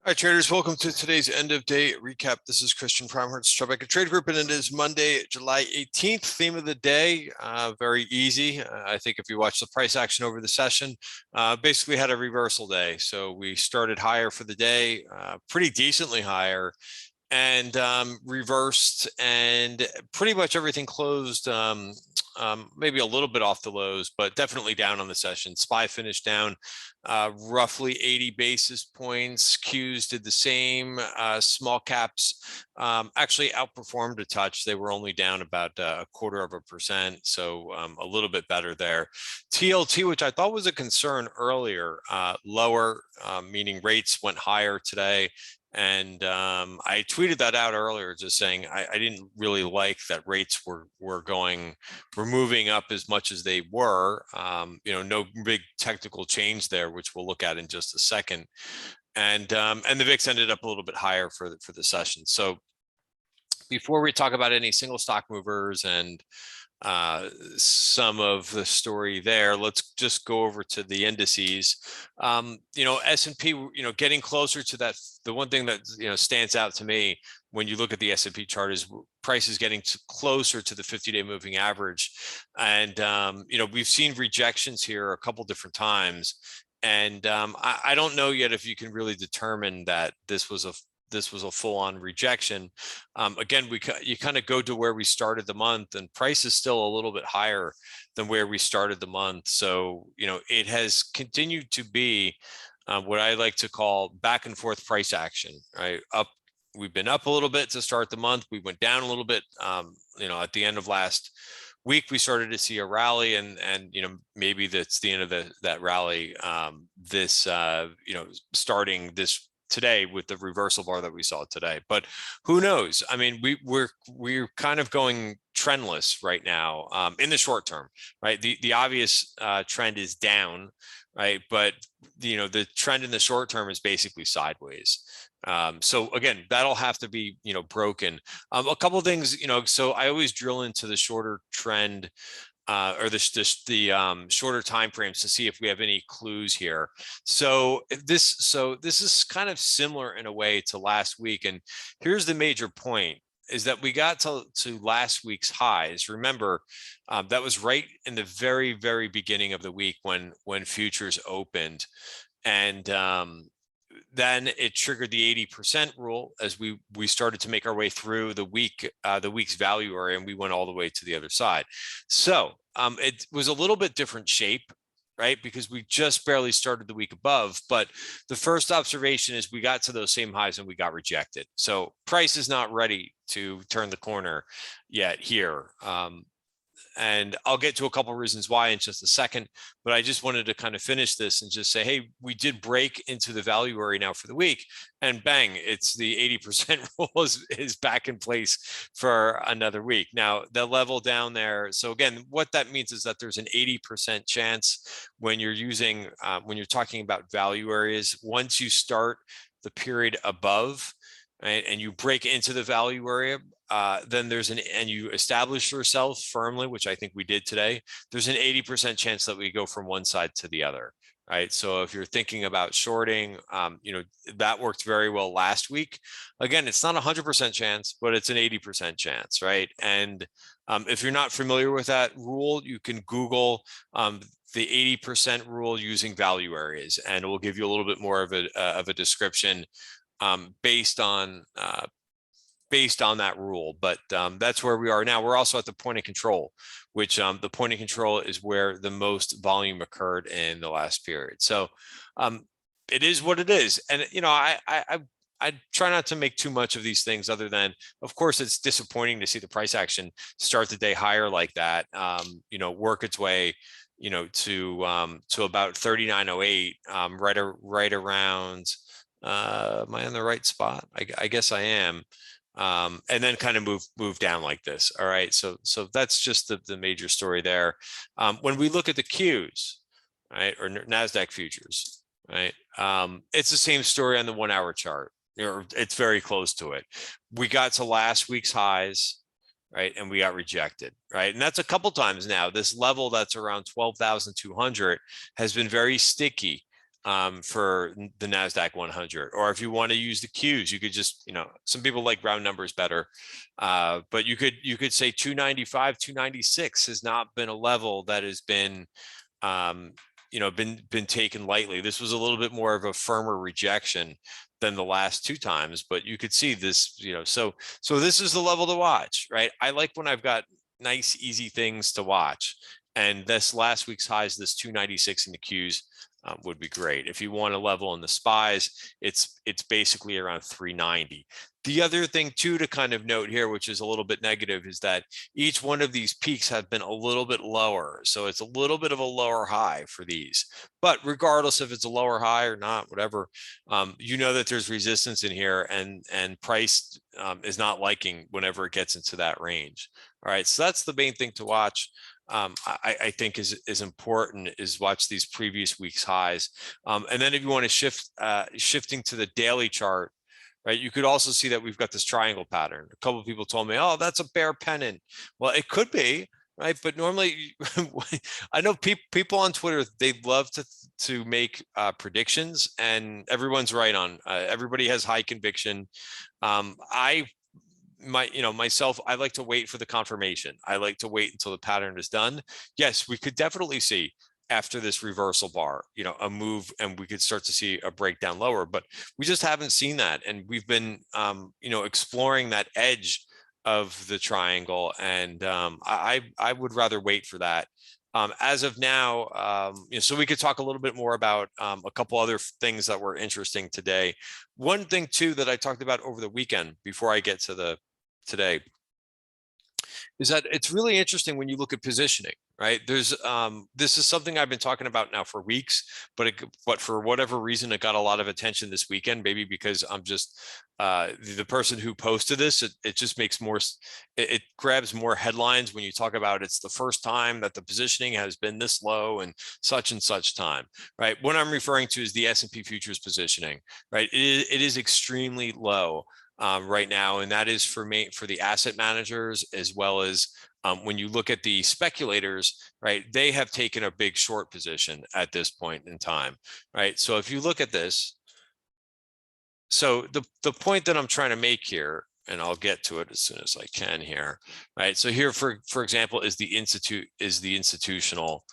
Hi, traders. Welcome to today's end of day recap. This is Christian Primehurst, Tribeca Trade Group, and it is Monday, July 18th. Theme of the day, very easy. I think if you watch the price action over the session, basically had a reversal day. So we started higher for the day, pretty decently higher, and reversed, and pretty much everything closed maybe a little bit off the lows, but definitely down on the session. SPY finished down roughly 80 basis points. Qs did the same. Small caps actually outperformed a touch. They were only down about 0.25%, so a little bit better there. TLT, which I thought was a concern earlier, lower, meaning rates went higher today. And I tweeted that out earlier, just saying I didn't really like that rates were moving up as much as they were. No big technical change there, which we'll look at in just a second. And the VIX ended up a little bit higher for the session. So before we talk about any single stock movers and some of the story there, let's just go over to the indices. S&P, getting closer to that. The one thing that stands out to me when you look at the S&P chart is prices getting closer to the 50-day moving average. And we've seen rejections here a couple different times, and I don't know yet if you can really determine that this was a full-on rejection. Again, you kind of go to where we started the month, and price is still a little bit higher than where we started the month. So, it has continued to be what I like to call back and forth price action, right? We've been up a little bit to start the month. We went down a little bit, at the end of last week, we started to see a rally, and maybe that's the end of that rally. Starting this today with the reversal bar that we saw today, but who knows? I mean, we're kind of going trendless right now in the short term, right? The obvious trend is down, right? But the trend in the short term is basically sideways. So again, that'll have to be broken. A couple of things, so I always drill into the shorter trend or the shorter time frames to see if we have any clues here. So this is kind of similar in a way to last week, and here's the major point: is that we got to last week's highs. Remember, that was right in the very, very beginning of the week when futures opened, and then it triggered the 80% rule as we started to make our way through the week's value area, and we went all the way to the other side. So it was a little bit different shape, right? Because we just barely started the week above. But the first observation is we got to those same highs and we got rejected. So price is not ready to turn the corner yet here. And I'll get to a couple of reasons why in just a second, but I just wanted to kind of finish this and just say, hey, we did break into the value area now for the week, and bang, it's the 80% rule is back in place for another week. Now, the level down there. So again, what that means is that there's an 80% chance when you're using, when you're talking about value areas, once you start the period above, right, and you break into the value area, then and you establish yourself firmly, which I think we did today, there's an 80% chance that we go from one side to the other, right? So if you're thinking about shorting, that worked very well last week. Again, it's not a 100% chance, but it's an 80% chance, right? And if you're not familiar with that rule, you can Google the 80% rule using value areas, and it will give you a little bit more of a description based on that rule. But that's where we are now. We're also at the point of control, which the point of control is where the most volume occurred in the last period. So it is what it is. And I try not to make too much of these things, other than, of course, it's disappointing to see the price action start the day higher like that, work its way to about 39.08, right around. Am I on the right spot? I guess I am. And then kind of move down like this. All right. So that's just the major story there. When we look at the Qs, right, or NASDAQ futures, right, it's the same story on the 1 hour chart. It's very close to it. We got to last week's highs, right, and we got rejected, right? And that's a couple times now. This level that's around 12,200 has been very sticky. for the NASDAQ 100. Or if you want to use the Qs, you could just, some people like round numbers better. But you could say 295, 296 has not been a level that has been, been taken lightly. This was a little bit more of a firmer rejection than the last two times, but you could see this, so this is the level to watch, right? I like when I've got nice, easy things to watch. And this last week's highs, this 296 in the Qs, would be great. If you want a level in the SPYs, it's basically around 390. The other thing too to kind of note here, which is a little bit negative, is that each one of these peaks have been a little bit lower. So it's a little bit of a lower high for these. But regardless if it's a lower high or not, whatever, that there's resistance in here, and price is not liking whenever it gets into that range. All right, so that's the main thing to watch. I think is important, is watch these previous week's highs. And then if you want to shifting to the daily chart, right, you could also see that we've got this triangle pattern. A couple of people told me, oh, that's a bear pennant. Well, it could be, right? But normally I know people on Twitter, they love to make predictions, and everyone's right on. Everybody has high conviction. Myself, I like to wait for the confirmation. I like to wait until the pattern is done. Yes, we could definitely see after this reversal bar, a move, and we could start to see a breakdown lower, but we just haven't seen that. And we've been, exploring that edge of the triangle. And I would rather wait for that. As of now, so we could talk a little bit more about a couple other things that were interesting today. One thing too that I talked about over the weekend before I get to today is that it's really interesting when you look at positioning, right? There's this is something I've been talking about now for weeks, but for whatever reason, it got a lot of attention this weekend, maybe because I'm just the person who posted this. It just makes more, it grabs more headlines when you talk about it's the first time that the positioning has been this low and such time, right? What I'm referring to is the S&P futures positioning, right? It is extremely low right now, and that is for the asset managers, as well as when you look at the speculators, right? They have taken a big short position at this point in time, right? So if you look at this, so the point that I'm trying to make here, and I'll get to it as soon as I can here, right? So here, for example, is the institutional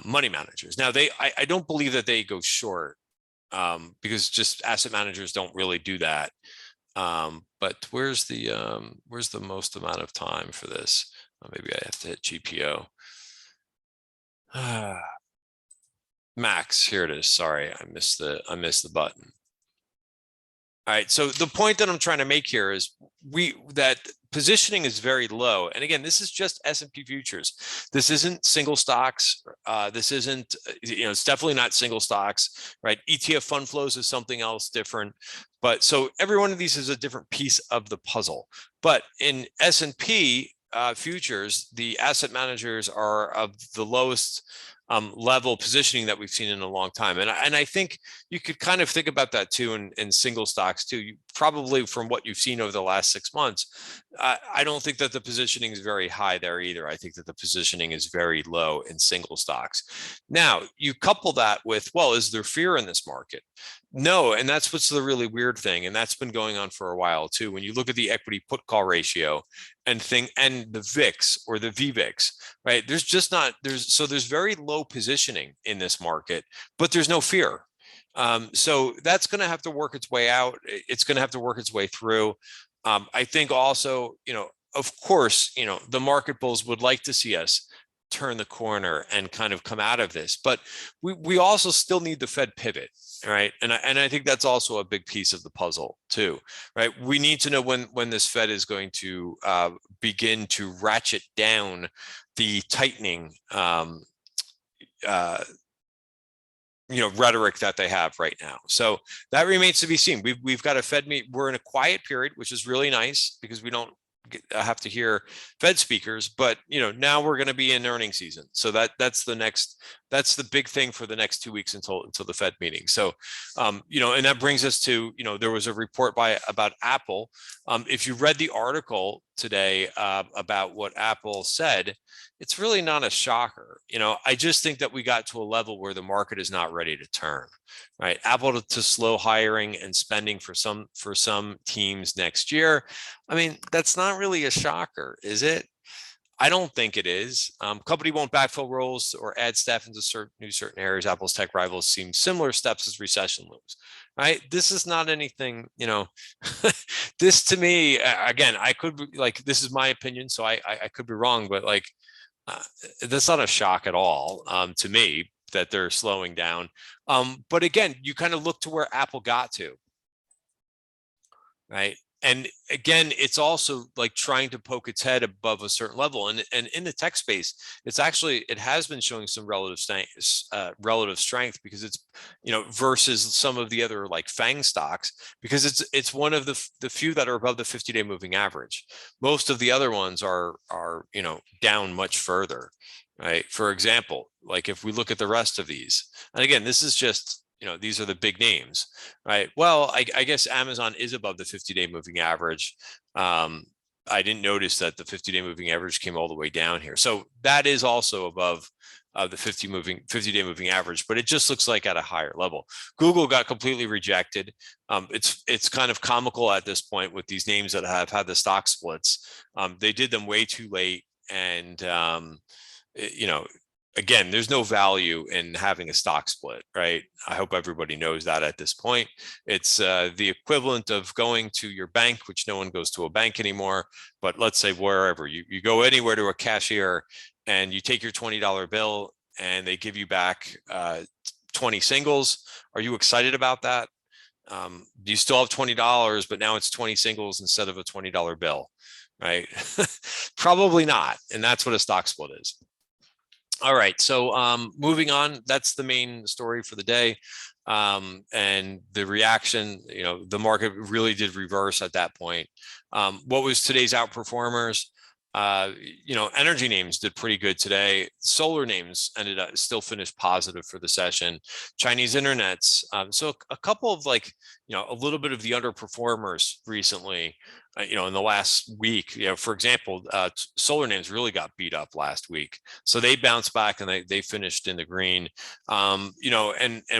money managers. Now I don't believe that they go short because just asset managers don't really do that. But where's the most amount of time for this? Maybe I have to hit GPO. Max, here it is. Sorry, I missed the button. All right, so the point that I'm trying to make here is that positioning is very low. And again, this is just S&P futures. This isn't single stocks. This isn't, it's definitely not single stocks, right? ETF fund flows is something else different. But so every one of these is a different piece of the puzzle. But in S&P futures, the asset managers are of the lowest level positioning that we've seen in a long time. And I think you could kind of think about that too in single stocks too. You probably, from what you've seen over the last 6 months, I don't think that the positioning is very high there either. I think that the positioning is very low in single stocks. Now, you couple that with, well, is there fear in this market? No, and that's what's the really weird thing, and that's been going on for a while too. When you look at the equity put call ratio and the VIX or the VVIX, right? There's just not there's very low positioning in this market, but there's no fear. So that's going to have to work its way out. It's going to have to work its way through. I think also, of course, the market bulls would like to see us turn the corner and kind of come out of this, but we also still need the Fed pivot, right? And I think that's also a big piece of the puzzle too, right? We need to know when this Fed is going to begin to ratchet down the tightening rhetoric that they have right now. So that remains to be seen. We've got a Fed meet. We're in a quiet period, which is really nice because we don't have to hear Fed speakers, but now we're going to be in earnings season. So that's the next That's the big thing for the next 2 weeks until the Fed meeting. So, and that brings us to, there was a report about Apple. If you read the article today about what Apple said, it's really not a shocker. I just think that we got to a level where the market is not ready to turn, right? Apple to slow hiring and spending for some teams next year. I mean, that's not really a shocker, is it? I don't think it is. Company won't backfill roles or add staff into certain areas. Apple's tech rivals seem similar steps as recession looms. Right? This is not anything. This to me, again, I could be like, this is my opinion, so I could be wrong, but like, that's not a shock at all to me that they're slowing down. But again, you kind of look to where Apple got to, right? And again, it's also like trying to poke its head above a certain level. And in the tech space, it has been showing some relative strength because it's, versus some of the other like FANG stocks, because it's one of the few that are above the 50-day moving average. Most of the other ones are down much further, right? For example, like if we look at the rest of these, and again, this is just, these are the big names, right? Well, I guess Amazon is above the 50-day moving average. I didn't notice that the 50-day moving average came all the way down here. So that is also above the 50-day moving average, but it just looks like at a higher level. Google got completely rejected. It's kind of comical at this point with these names that have had the stock splits. They did them way too late, and again, there's no value in having a stock split, right? I hope everybody knows that at this point. It's the equivalent of going to your bank, which no one goes to a bank anymore. But let's say wherever you go anywhere to a cashier and you take your $20 bill and they give you back 20 singles. Are you excited about that? You still have $20, but now it's 20 singles instead of a $20 bill, right? Probably not. And that's what a stock split is. All right, so moving on, that's the main story for the day. And the reaction, the market really did reverse at that point. What was today's outperformers? Energy names did pretty good today. Solar names still finished positive for the session. Chinese internets. So a couple of a little bit of the underperformers recently, in the last week, for example, solar names really got beat up last week. So they bounced back and they finished in the green. And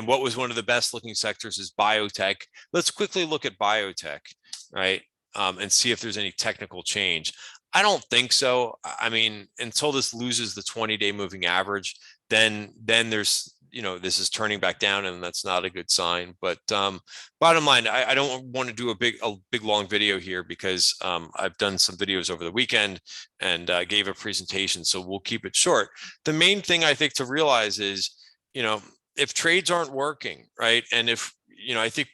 what was one of the best looking sectors is biotech. Let's quickly look at biotech, right? And see if there's any technical change. I don't think so. I mean, until this loses the 20-day moving average, then there's, this is turning back down, and that's not a good sign. But bottom line, I don't want to do a big long video here because I've done some videos over the weekend and gave a presentation, so we'll keep it short. The main thing I think to realize is, if trades aren't working, right, and if I think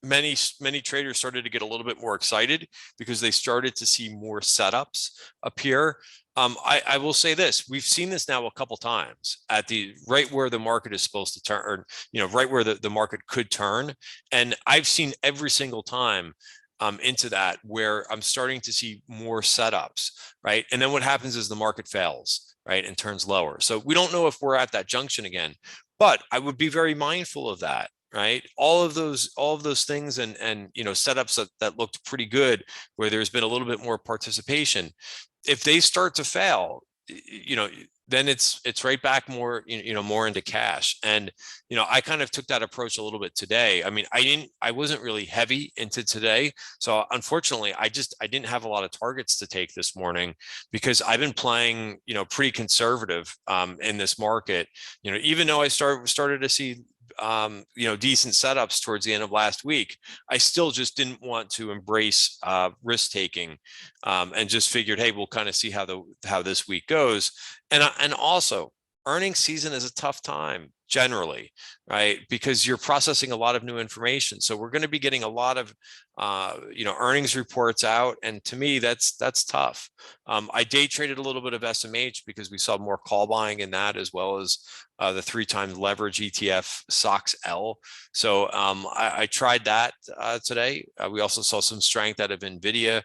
many traders started to get a little bit more excited because they started to see more setups appear. I will say this: we've seen this now a couple times at the right where the market is supposed to turn, or right where the market could turn, and I've seen every single time into that where I'm starting to see more setups, right? And then what happens is the market fails, right, and turns lower. So we don't know if we're at that junction again, but I would be very mindful of that. Right, all of those things and setups that looked pretty good, where there's been a little bit more participation. If they start to fail, then it's right back more more into cash. And I kind of took that approach a little bit today. I mean, I wasn't really heavy into today, so unfortunately I didn't have a lot of targets to take this morning because I've been playing pretty conservative in this market. Even though I started to see decent setups towards the end of last week, I still just didn't want to embrace risk taking, and just figured, hey, we'll kind of see how this week goes. And also, earnings season is a tough time generally, right? Because you're processing a lot of new information. So we're going to be getting a lot of earnings reports out, and to me, that's tough. I day traded a little bit of SMH because we saw more call buying in that, as well as the 3x leverage ETF SOX L. So I tried that today. We also saw some strength out of NVIDIA,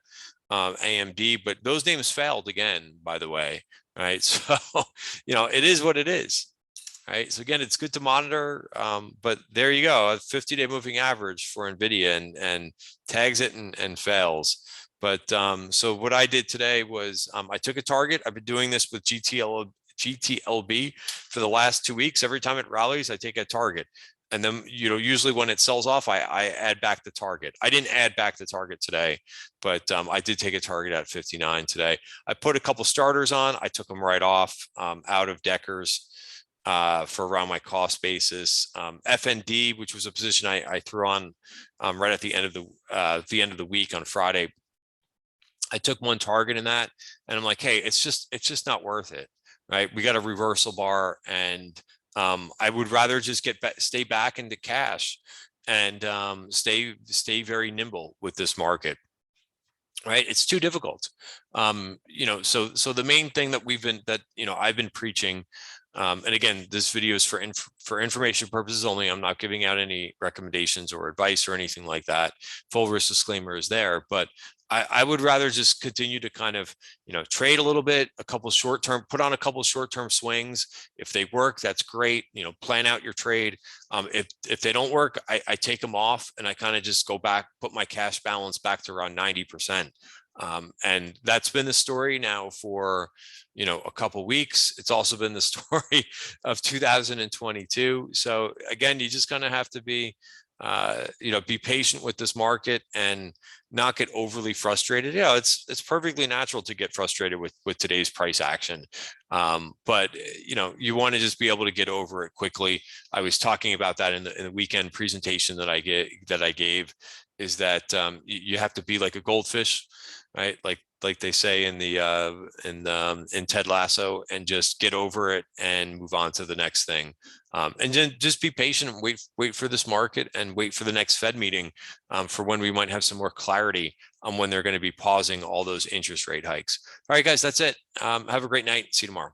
AMD, but those names failed again, by the way, right? So it is what it is. right? So again, it's good to monitor, but there you go, a 50-day moving average for NVIDIA, and tags it and fails. But so what I did today was I took a target. I've been doing this with GTLB for the last 2 weeks. Every time it rallies, I take a target. And then, usually when it sells off, I add back the target. I didn't add back the target today, but I did take a target at 59 today. I put a couple starters on. I took them right off out of Deckers for around my cost basis. FND, which was a position I threw on right at the end of the week on Friday. I took one target in that, and I'm like, hey, it's just not worth it, right? We got a reversal bar, and I would rather just stay back into cash and stay very nimble with this market. Right, it's too difficult. So the main thing that I've been preaching, and again, this video is for information purposes only. I'm not giving out any recommendations or advice or anything like that. Full risk disclaimer is there, but I would rather just continue to kind of, trade a little bit, put on a couple short-term swings. If they work, that's great. Plan out your trade. If they don't work, I take them off, and I kind of just go back, put my cash balance back to around 90%. And that's been the story now for, a couple weeks. It's also been the story of 2022. So again, you just kind of have to be patient with this market and not get overly frustrated. It's perfectly natural to get frustrated with today's price action. But you want to just be able to get over it quickly. I was talking about that in the weekend presentation that I gave, is that you have to be like a goldfish, right? Like they say in in Ted Lasso, and just get over it and move on to the next thing. And then just be patient and wait for this market, and wait for the next Fed meeting for when we might have some more clarity on when they're going to be pausing all those interest rate hikes. All right, guys, that's it. Have a great night. See you tomorrow.